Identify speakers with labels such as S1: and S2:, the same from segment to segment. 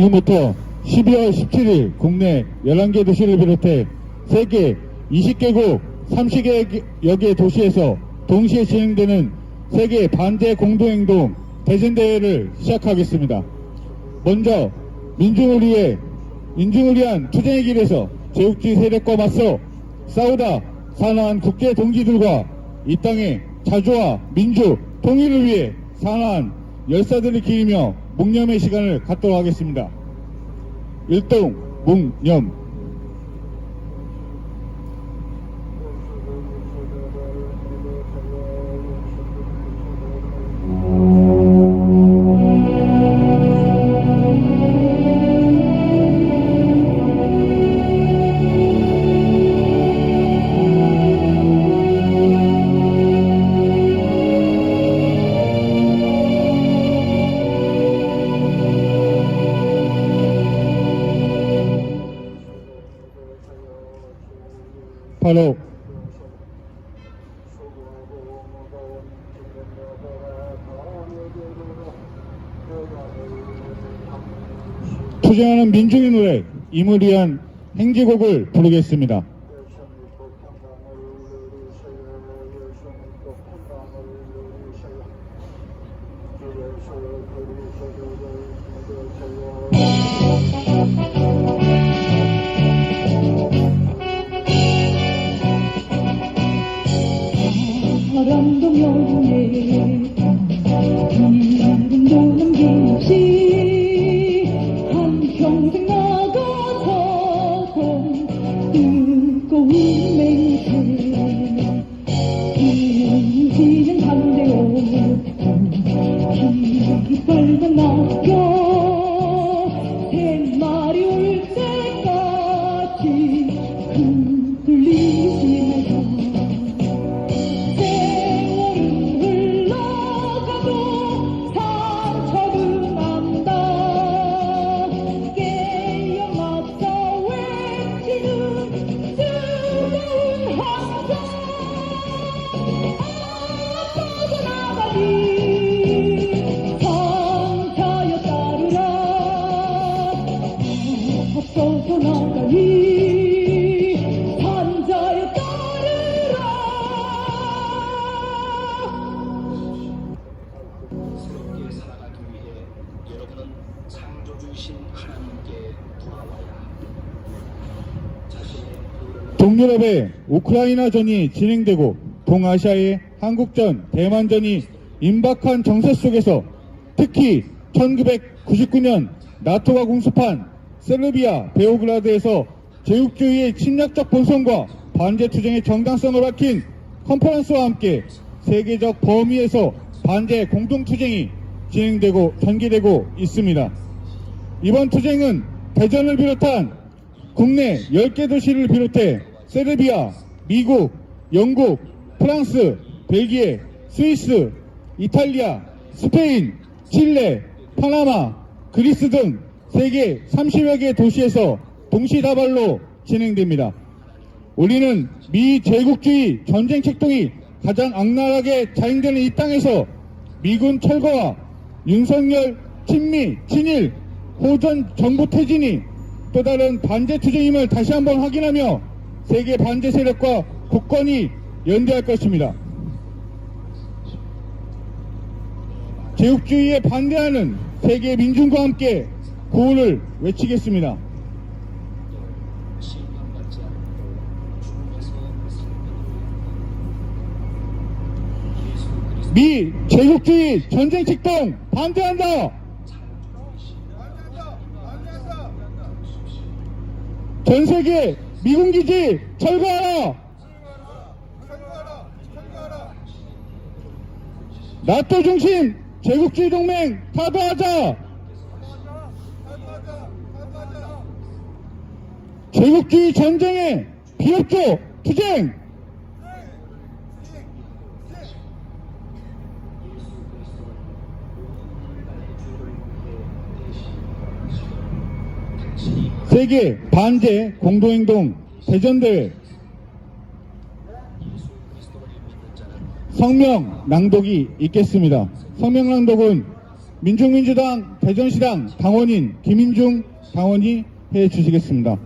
S1: 지금부터 12월 17일 국내 11개 도시를 비롯해 세계 20개국 30여 개 도시에서 동시에 진행되는 세계 반제 공동행동 대전대회를 시작하겠습니다. 먼저 민중을 위한 투쟁의 길에서 제국주의 세력과 맞서 싸우다 사나운 국제 동지들과 이 땅의 자주와 민주 통일을 위해 사나운 열사들을 기리며 묵념의 시간을 갖도록 하겠습니다. 일동 묵념. 바로 투쟁하는 민중의 노래 임을 위한 행지곡을 부르겠습니다.
S2: 바람도 여름에 이름도 남김없이 한평생 나가서 뜨거운 맹세 이지는 반대로 깃발과 낙엽 새말이 올 때까지 흔들리지 성자여 따르라 앞서서 나가니 산자여 따르라.
S3: 새롭게 살아가기 위해 여러분은 창조주이신 하나님께 돌아와야 자신의
S1: 동유럽의 우크라이나전이 진행되고 동아시아의 한국전, 대만전이 임박한 정세 속에서 특히 1999년 나토가 공습한 세르비아 베오그라드에서 제국주의의 침략적 본성과 반제투쟁의 정당성을 밝힌 컨퍼런스와 함께 세계적 범위에서 반제 공동투쟁이 진행되고 전개되고 있습니다. 이번 투쟁은 대전을 비롯한 국내 10개 도시를 비롯해 세르비아, 미국, 영국, 프랑스, 벨기에, 스위스, 이탈리아, 스페인, 칠레, 파나마, 그리스 등 세계 30여 개 도시에서 동시다발로 진행됩니다. 우리는 미 제국주의 전쟁 책동이 가장 악랄하게 자행되는 이 땅에서 미군 철거와 윤석열 친미, 친일, 호전 정부 퇴진이 또 다른 반제 투쟁임을 다시 한번 확인하며 세계 반제 세력과 굳건히 연대할 것입니다. 제국주의에 반대하는 세계 민중과 함께 구호를 외치겠습니다.
S3: 심판받지 않고 죽음에서
S1: 미 제국주의 전쟁 책동 반대한다. 전 세계 미군 기지 철거하라. 나토 중심 제국주의 동맹 타도하자. 제국주의 전쟁의 비협조 투쟁. 세계 반제 공동행동 대전대회 성명 낭독이 있겠습니다. 성명 낭독은 민중민주당 대전시당 당원인 김인중 당원이 해 주시겠습니다.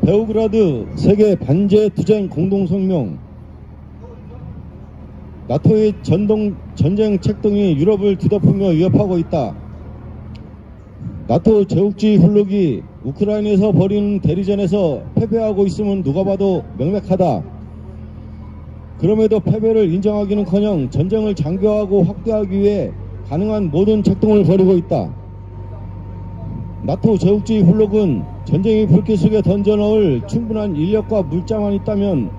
S4: 베오그라드 세계 반제 투쟁 공동성명. 나토의 전쟁 책동이 유럽을 뒤덮으며 위협하고 있다. 나토 제국주의 훈록이 우크라이나에서 벌이는 대리전에서 패배하고 있음은 누가 봐도 명백하다. 그럼에도 패배를 인정하기는커녕 전쟁을 장교하고 확대하기 위해 가능한 모든 책동을 벌이고 있다. 나토 제국주의 훈록은 전쟁의 불길 속에 던져넣을 충분한 인력과 물자만 있다면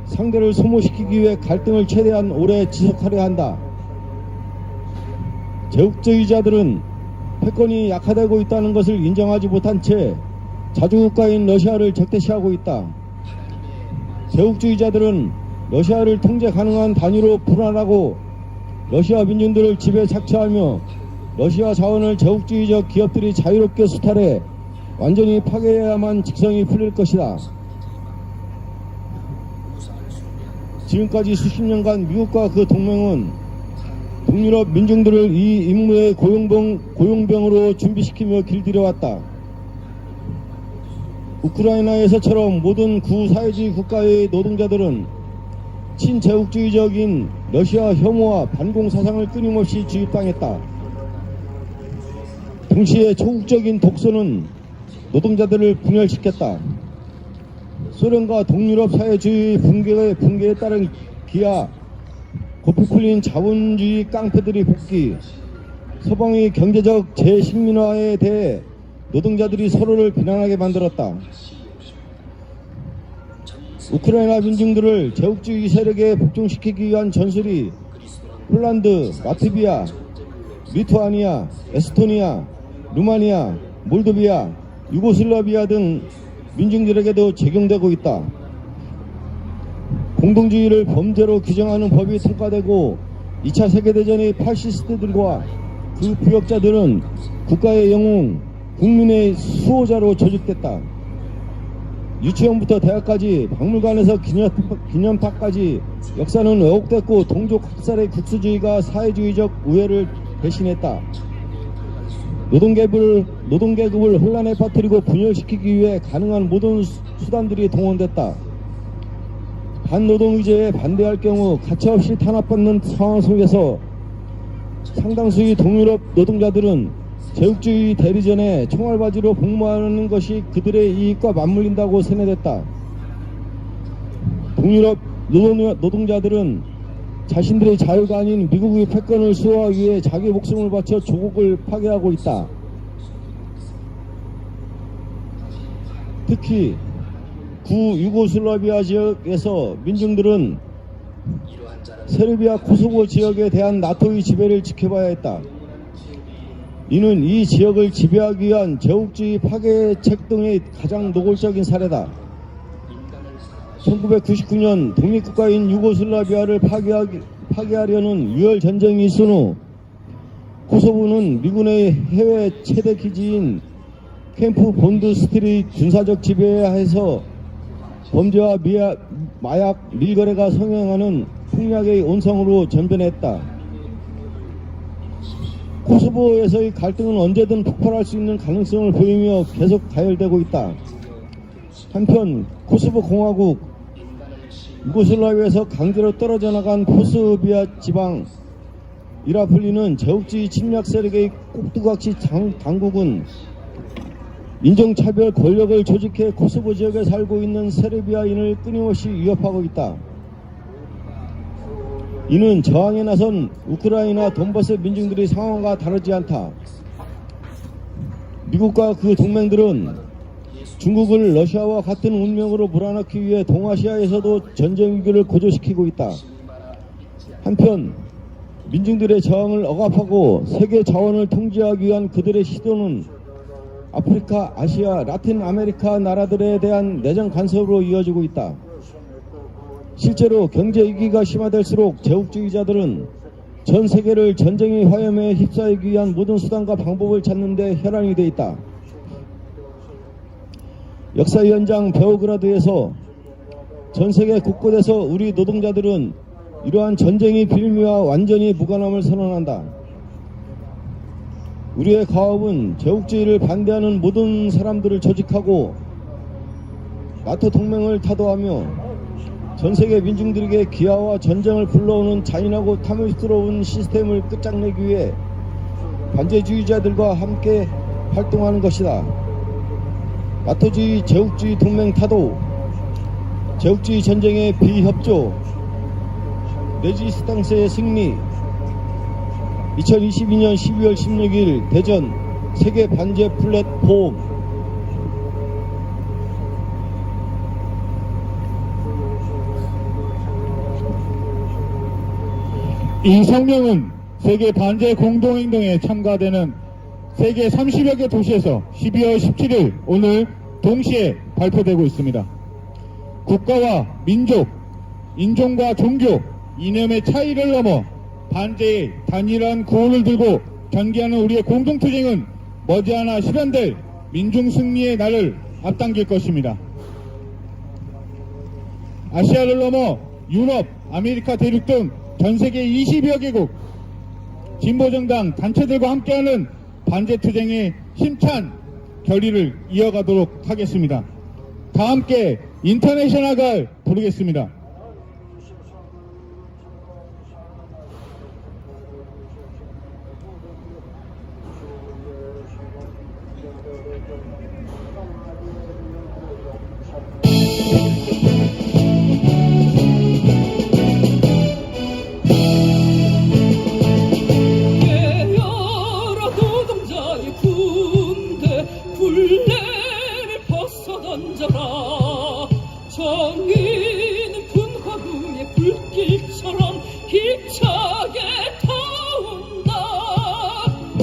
S4: 상대를 소모시키기 위해 갈등을 최대한 오래 지속하려 한다. 제국주의자들은 패권이 약화되고 있다는 것을 인정하지 못한 채 자주국가인 러시아를 적대시하고 있다. 제국주의자들은 러시아를 통제 가능한 단위로 분할하고 러시아 민중들을 집에 착취하며 러시아 자원을 제국주의적 기업들이 자유롭게 수탈해 완전히 파괴해야만 직성이 풀릴 것이다. 지금까지 수십 년간 미국과 그 동맹은 동유럽 민중들을 이 임무의 고용병으로 준비시키며 길들여왔다. 우크라이나에서처럼 모든 구사회주의 국가의 노동자들은 친제국주의적인 러시아 혐오와 반공 사상을 끊임없이 주입당했다. 동시에 초국적인 독소는 노동자들을 분열시켰다. 소련과 동유럽 사회주의 붕괴에 따른 기아, 고삐 풀린 자본주의 깡패들이 복귀, 서방의 경제적 재식민화에 대해 노동자들이 서로를 비난하게 만들었다. 우크라이나 민중들을 제국주의 세력에 복종시키기 위한 전술이 폴란드, 라트비아, 리투아니아, 에스토니아, 루마니아, 몰도비아, 유고슬라비아 등 민중들에게도 적용되고 있다. 공동주의를 범죄로 규정하는 법이 통과되고 2차 세계대전의 파시스트들과 그 부역자들은 국가의 영웅, 국민의 수호자로 조직됐다. 유치원부터 대학까지 박물관에서 기념탑까지 역사는 왜곡됐고 동족 학살의 국수주의가 사회주의적 우회를 대신했다. 노동계급을 혼란에 빠뜨리고 분열시키기 위해 가능한 모든 수단들이 동원됐다. 반노동의제에 반대할 경우 가차없이 탄압받는 상황 속에서 상당수의 동유럽 노동자들은 제국주의 대리전에 총알바지로 복무하는 것이 그들의 이익과 맞물린다고 세뇌됐다. 동유럽 노동자들은 자신들의 자유가 아닌 미국의 패권을 수호하기 위해 자기 목숨을 바쳐 조국을 파괴하고 있다. 특히 구유고슬라비아 지역에서 민중들은 세르비아 코소보 지역에 대한 나토의 지배를 지켜봐야 했다. 이는 이 지역을 지배하기 위한 제국주의 파괴 책동의 가장 노골적인 사례다. 1999년 독립국가인 유고슬라비아를 파괴하려는 유혈 전쟁이 있은 후 코소보는 미군의 해외 최대 기지인 캠프 본드 스트리 군사적 지배하에서 범죄와 마약 밀거래가 성행하는 폭력의 온상으로 전변했다. 코소보에서의 갈등은 언제든 폭발할 수 있는 가능성을 보이며 계속 가열되고 있다. 한편 코소보 공화국, 유고슬라비아에서 강제로 떨어져 나간 포스비아 지방 이라 불리는 제국주의 침략 세력의 꼭두각시 당국은 인종차별 권력을 조직해 코소보 지역에 살고 있는 세르비아인을 끊임없이 위협하고 있다. 이는 저항에 나선 우크라이나 돈바스 민중들의 상황과 다르지 않다. 미국과 그 동맹들은 중국을 러시아와 같은 운명으로 몰아넣기 위해 동아시아에서도 전쟁 위기를 고조시키고 있다. 한편 민중들의 저항을 억압하고 세계 자원을 통제하기 위한 그들의 시도는 아프리카, 아시아, 라틴 아메리카 나라들에 대한 내정 간섭으로 이어지고 있다. 실제로 경제 위기가 심화될수록 제국주의자들은 전 세계를 전쟁의 화염에 휩싸이기 위한 모든 수단과 방법을 찾는 데 혈안이 돼 있다. 역사의 현장 베오그라드에서 전 세계 곳곳에서 우리 노동자들은 이러한 전쟁의 빌미와 완전히 무관함을 선언한다. 우리의 가업은 제국주의를 반대하는 모든 사람들을 조직하고 나토 동맹을 타도하며 전 세계 민중들에게 기아와 전쟁을 불러오는 잔인하고 탐욕스러운 시스템을 끝장내기 위해 반제주의자들과 함께 활동하는 것이다. 나토주의 제국주의 동맹 타도, 제국주의 전쟁의 비협조, 레지스탕스의 승리. 2022년 12월 16일 대전 세계 반제 플랫폼.
S1: 이 성명은 세계 반제 공동행동에 참가되는 세계 30여 개 도시에서 12월 17일 오늘 동시에 발표되고 있습니다. 국가와 민족, 인종과 종교, 이념의 차이를 넘어 반제의 단일한 구호를 들고 전개하는 우리의 공동투쟁은 머지않아 실현될 민중 승리의 날을 앞당길 것입니다. 아시아를 넘어 유럽, 아메리카 대륙 등 전 세계 20여 개국 진보정당 단체들과 함께하는 반제투쟁의 힘찬 결의를 이어가도록 하겠습니다. 다 함께 인터내셔널을 부르겠습니다.
S2: 깨어라 노동자의 군대 굴레를 벗어던져라. 정의는 분화 후의 불길처럼 힘차게 타온다.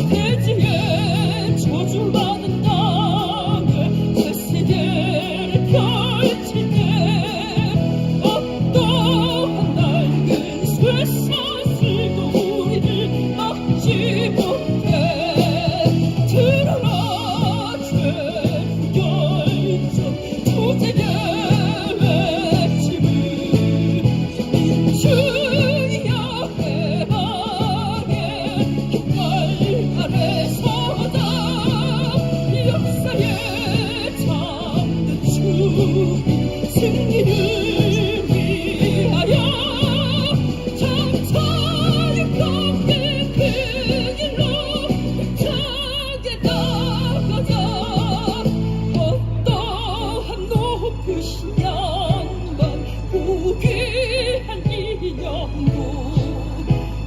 S2: 대지에 저주받은 땅에 새 세계를 펼칠 때 어떠한 낡은 쇠사슬도 우리를 막지 못해. 들어라 최후결전 투쟁의 외침을. 주여 해방의 깃발 아래 서다. 역사에 잠든 주의 승리를 위하여 장차의 꺾인 그 길로 힘차게 나가자. 어떠한 높으신 양반 고귀한 이념도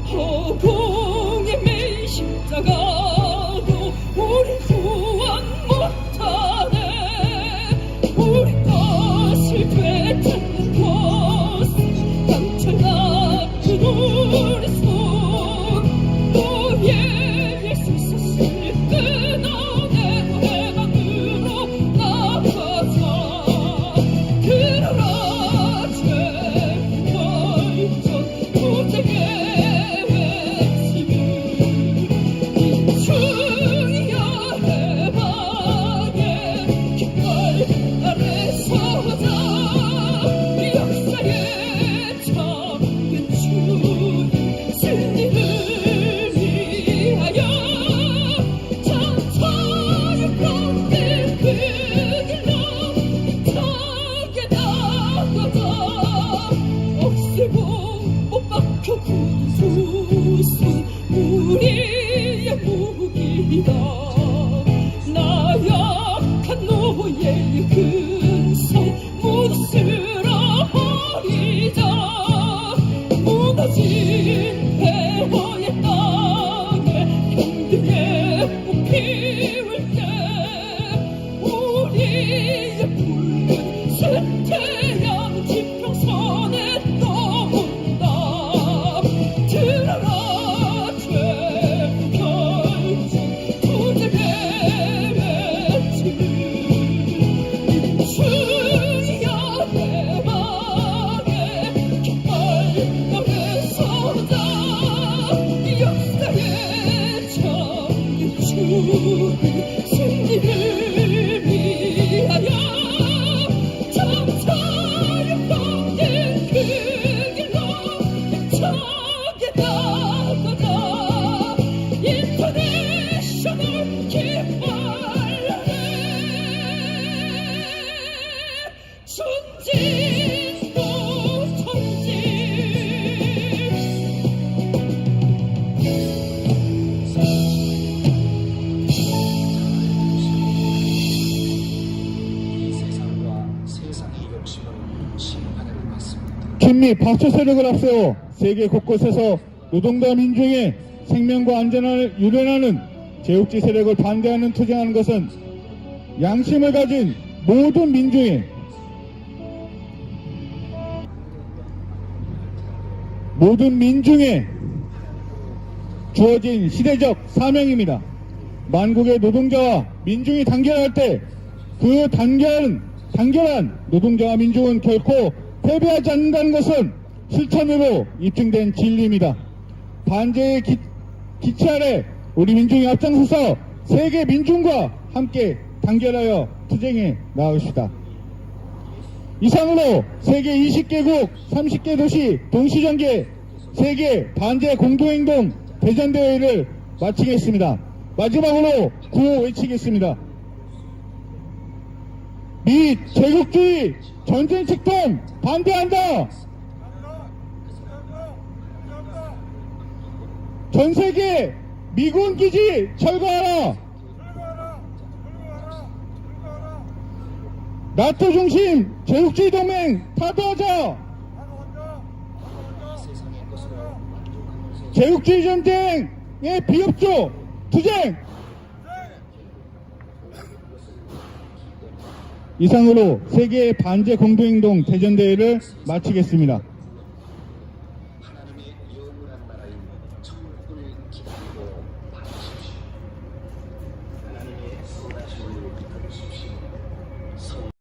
S2: 허공에 매인 십자가도 우리 구원 못하네. 우리 것을 되찾는 것은 강철 같은 우리 손. 노예의 쇠사슬 끊어내고 해방으로 나가자. 들어라 최후결전 투쟁의 외침을. 주여 해방의 깃발 아래 서자. 역사에 잠든 주의 승리를 위하여 장차의 꺾인 그 길로 힘차게 나가자. 억세고 못 박혀 굳은 수순 우리의 무기다. 나약한 노예의 근성 모두 쓸어버리자. 무너진 폐허의 땅에 평등의 꽃 피울 때 우리의 붉은 쇠퇴양 지평선에 떠온다. 들어라 최후결전 투쟁의 외침을. 주여 해방의 깃발 아래 서자. 역사에 잠긴 주의
S1: 및 박수 세력을 앞세워 세계 곳곳에서 노동자 민중의 생명과 안전을 유린하는 제국주의 세력을 반대하는 투쟁하는 것은 양심을 가진 모든 민중의 주어진 시대적 사명입니다. 만국의 노동자와 민중이 단결할 때 그 단결한 노동자와 민중은 결코 패배하지 않는다는 것은 실천으로 입증된 진리입니다. 반제의 기치 아래 우리 민중이 앞장서서 세계 민중과 함께 단결하여 투쟁에 나아갑시다. 이상으로 세계 20개국 30개 도시 동시전개 세계 반제 공동행동 대전대회를 마치겠습니다. 마지막으로 구호 외치겠습니다. 미 제국주의 전쟁 책동 반대한다. 전세계 미군 기지 철거하라. 나토 중심 제국주의 동맹 타도하자. 제국주의 전쟁의 비협조 투쟁. 이상으로 세계 반제 공동행동 대전대회를 마치겠습니다.
S3: 하나님의 영원한 나라인 천국을 기다리고 받으십시오. 하나님의 선하심을 이끌으십시오.